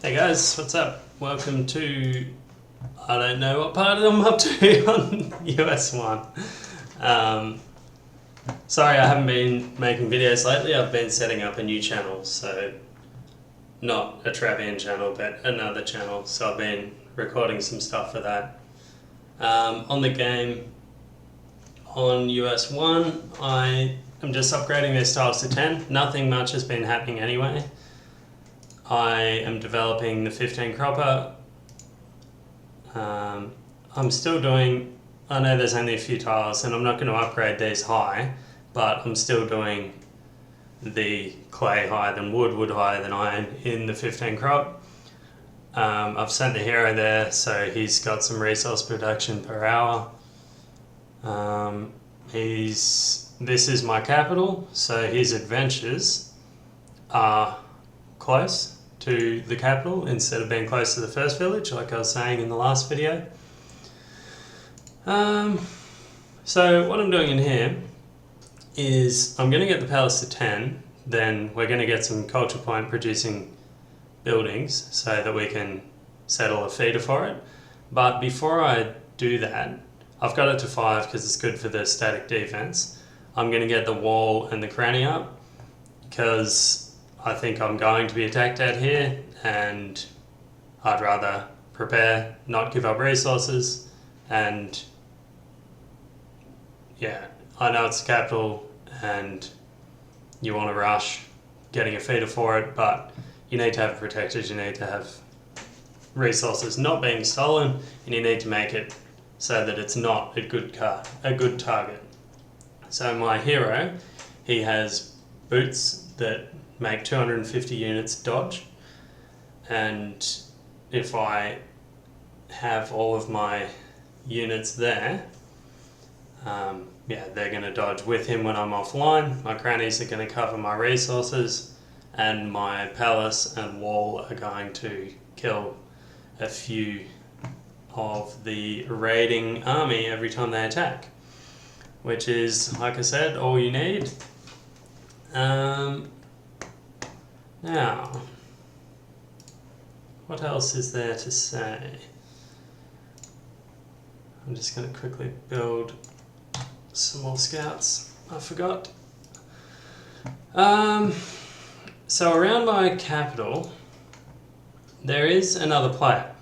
Hey guys, what's up? Welcome to, I don't know what part I'm up to on US1. Sorry I haven't been making videos lately. I've been setting up a new channel, so not a Travian channel but another channel, so I've been recording some stuff for that. On the game on US1 I am just upgrading their styles to 10. Nothing much has been happening anyway. I am developing the 15 cropper. I'm still doing, I know there's only a few tiles and I'm not going to upgrade these high, but I'm still doing the clay higher than wood higher than iron in the 15 crop. I've sent the hero there, so he's got some resource production per hour. This is my capital, so his adventures are close to the capital instead of being close to the first village, like I was saying in the last video. So what I'm doing in here is I'm going to get the palace to 10, then we're going to get some culture point producing buildings so that we can settle a feeder for it. But before I do that, I've got it to 5 because it's good for the static defense. I'm going to get the wall and the cranny up because I think I'm going to be attacked out here and I'd rather prepare, not give up resources, and yeah, I know it's the capital and you want to rush getting a feeder for it, but you need to have protectors, you need to have resources not being stolen, and you need to make it so that it's not a good target. So my hero, he has boots that make 250 units dodge, and if I have all of my units there, they're going to dodge with him when I'm offline. My crannies are going to cover my resources, and my palace and wall are going to kill a few of the raiding army every time they attack, which is, like I said, all you need. Now, what else is there to say? I'm just going to quickly build some more scouts. I forgot. So around my capital, there is another player.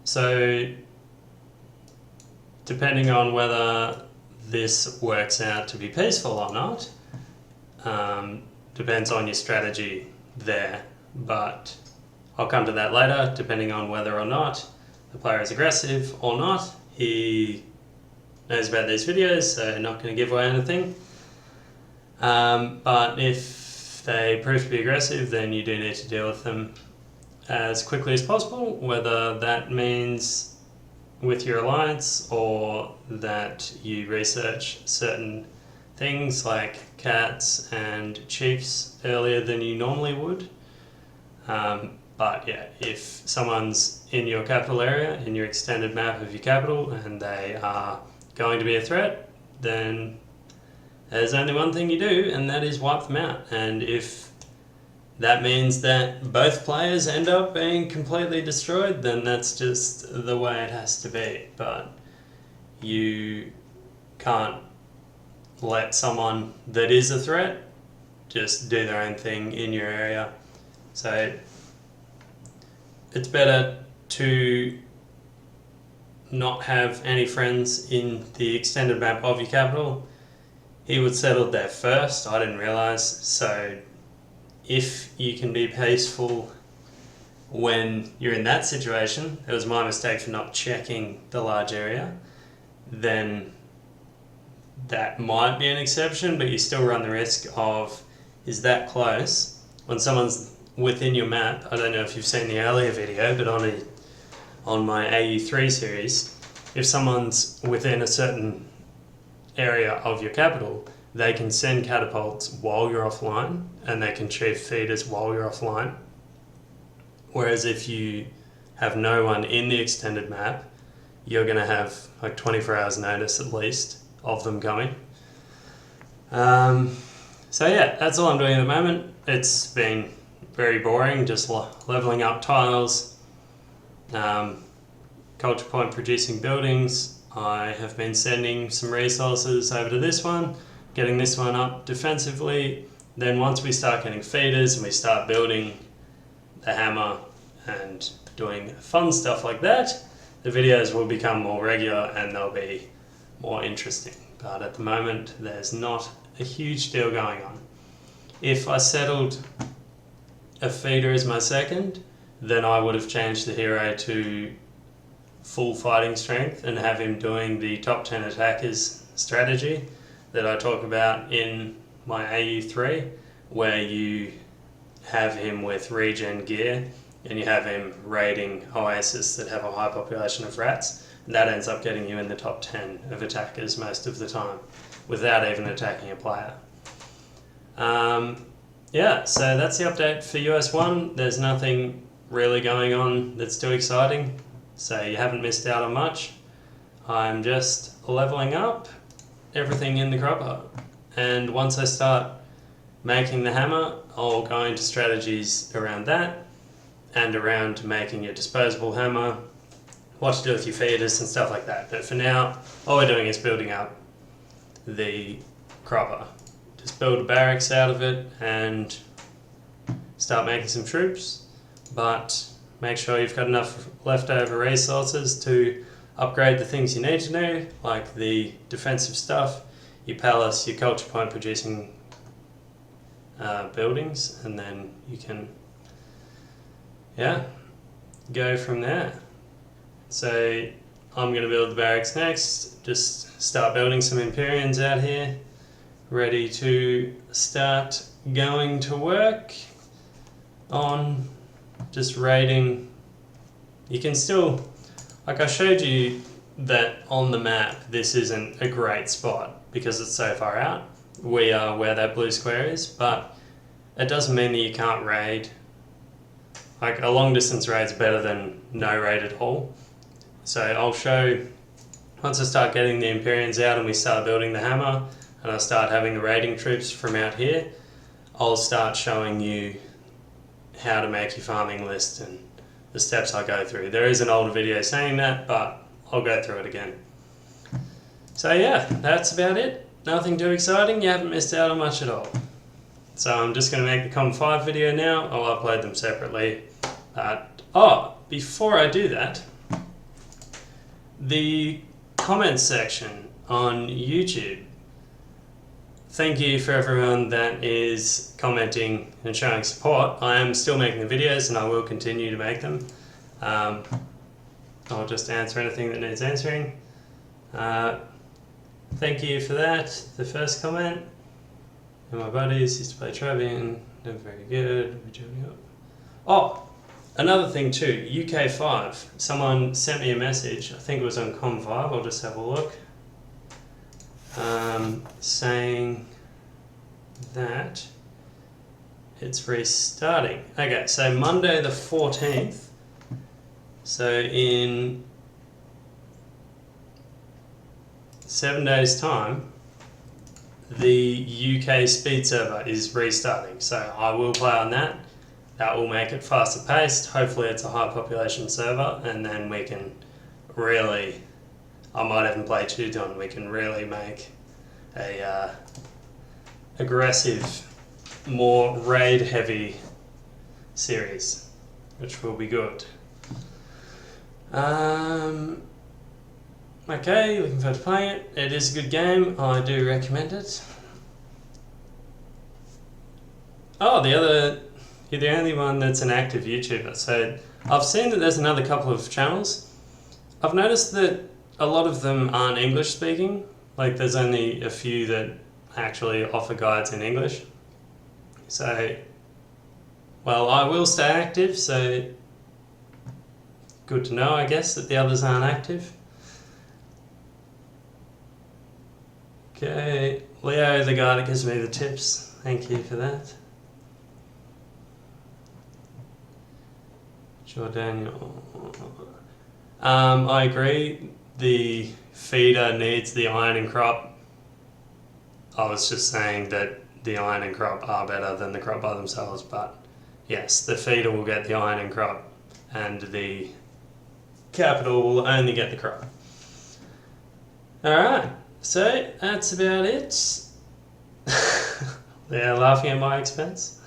So, depending on whether this works out to be peaceful or not, depends on your strategy there, but I'll come to that later, depending on whether or not the player is aggressive or not. He knows about these videos, so I'm not going to give away anything. But if they prove to be aggressive, then you do need to deal with them as quickly as possible, whether that means with your alliance or that you research certain things like cats and chiefs earlier than you normally would. But yeah, if someone's in your capital area, in your extended map of your capital, and they are going to be a threat, then there's only one thing you do, and that is wipe them out. And if that means that both players end up being completely destroyed, then that's just the way it has to be. But you can't let someone that is a threat just do their own thing in your area. So it's better to not have any friends in the extended map of your capital. He would settle there first, I didn't realise, so if you can be peaceful when you're in that situation, it was my mistake for not checking the large area, then that might be an exception, but you still run the risk of, is that close? When someone's within your map, I don't know if you've seen the earlier video, but on my AU3 series, if someone's within a certain area of your capital, they can send catapults while you're offline, and they can chief feeders while you're offline. Whereas if you have no one in the extended map, you're going to have like 24 hours notice at least of them coming. So yeah, that's all I'm doing at the moment. It's been very boring, just leveling up tiles, culture point producing buildings. I have been sending some resources over to this one, getting this one up defensively. Then once we start getting feeders and we start building the hammer and doing fun stuff like that, the videos will become more regular and they'll be more interesting. But at the moment, there's not a huge deal going on. If I settled a feeder as my second, then I would have changed the hero to full fighting strength and have him doing the top 10 attackers strategy that I talk about in my AU3, where you have him with regen gear and you have him raiding oasis that have a high population of rats, and that ends up getting you in the top 10 of attackers most of the time without even attacking a player. Yeah, so that's the update for US 1. There's nothing really going on that's too exciting, so you haven't missed out on much. I'm just leveling up everything in the cropper, and once I start making the hammer, I'll go into strategies around that and around making a disposable hammer, what to do with your feeders and stuff like that. But for now, all we're doing is building up the cropper. Just build a barracks out of it and start making some troops, but make sure you've got enough leftover resources to upgrade the things you need to do, like the defensive stuff, your palace, your culture point producing buildings, and then you can go from there. So I'm going to build the barracks next, just start building some Empyreans out here, ready to start going to work on just raiding. You can still, like I showed you that on the map this isn't a great spot because it's so far out. We are where that blue square is, but it doesn't mean that you can't raid. Like a long distance raid is better than no raid at all. So I'll show, once I start getting the Empyreans out and we start building the hammer and I start having the raiding troops from out here, I'll start showing you how to make your farming list and the steps I go through. There is an older video saying that, but I'll go through it again. So yeah, that's about it. Nothing too exciting, you haven't missed out on much at all. So I'm just going to make the Com 5 video now, I'll upload them separately. Before I do that, the comments section on YouTube. Thank you for everyone that is commenting and showing support. I am still making the videos and I will continue to make them. I'll just answer anything that needs answering. Thank you for that, the first comment. And my buddies used to play Trevian, they're very good. Oh, another thing too, UK 5. Someone sent me a message, I think it was on Com 5, I'll just have a look. Saying that it's restarting. Okay, so Monday the 14th, so in 7 days time, the UK speed server is restarting, so I will play on that. That will make it faster paced. Hopefully it's a high population server, and then we can really, I might even play Tudon, we can really make a aggressive, more raid heavy series, which will be good. Okay, looking forward to playing it. It is a good game, I do recommend it. Oh, you're the only one that's an active YouTuber, so I've seen that there's another couple of channels. I've noticed that a lot of them aren't English speaking, like there's only a few that actually offer guides in English. So, well, I will stay active, so good to know, I guess, that the others aren't active. Okay, Leo, the guy that gives me the tips, thank you for that. Jordaniel. I agree, the feeder needs the iron and crop. I was just saying that the iron and crop are better than the crop by themselves, but yes, the feeder will get the iron and crop, and the capital will only get the crop. Alright, so that's about it. They're laughing at my expense.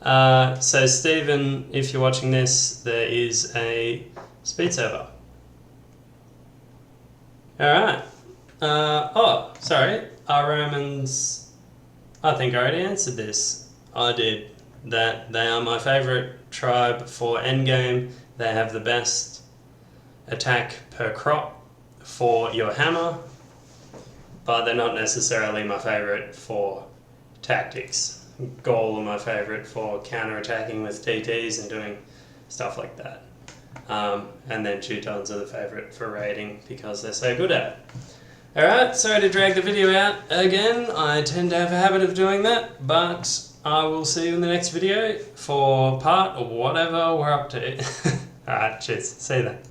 So Stephen, if you're watching this, there is a speed server. Alright. Oh, sorry. Are Romans... I think I already answered this. I did. That they are my favourite tribe for endgame. They have the best attack per crop for your hammer, but they're not necessarily my favourite for tactics. Gaul are my favourite for counter-attacking with TTs and doing stuff like that. And then Teutons are the favourite for raiding because they're so good at it. Alright, sorry to drag the video out again. I tend to have a habit of doing that, but I will see you in the next video for part or whatever we're up to. Alright, cheers. See you then.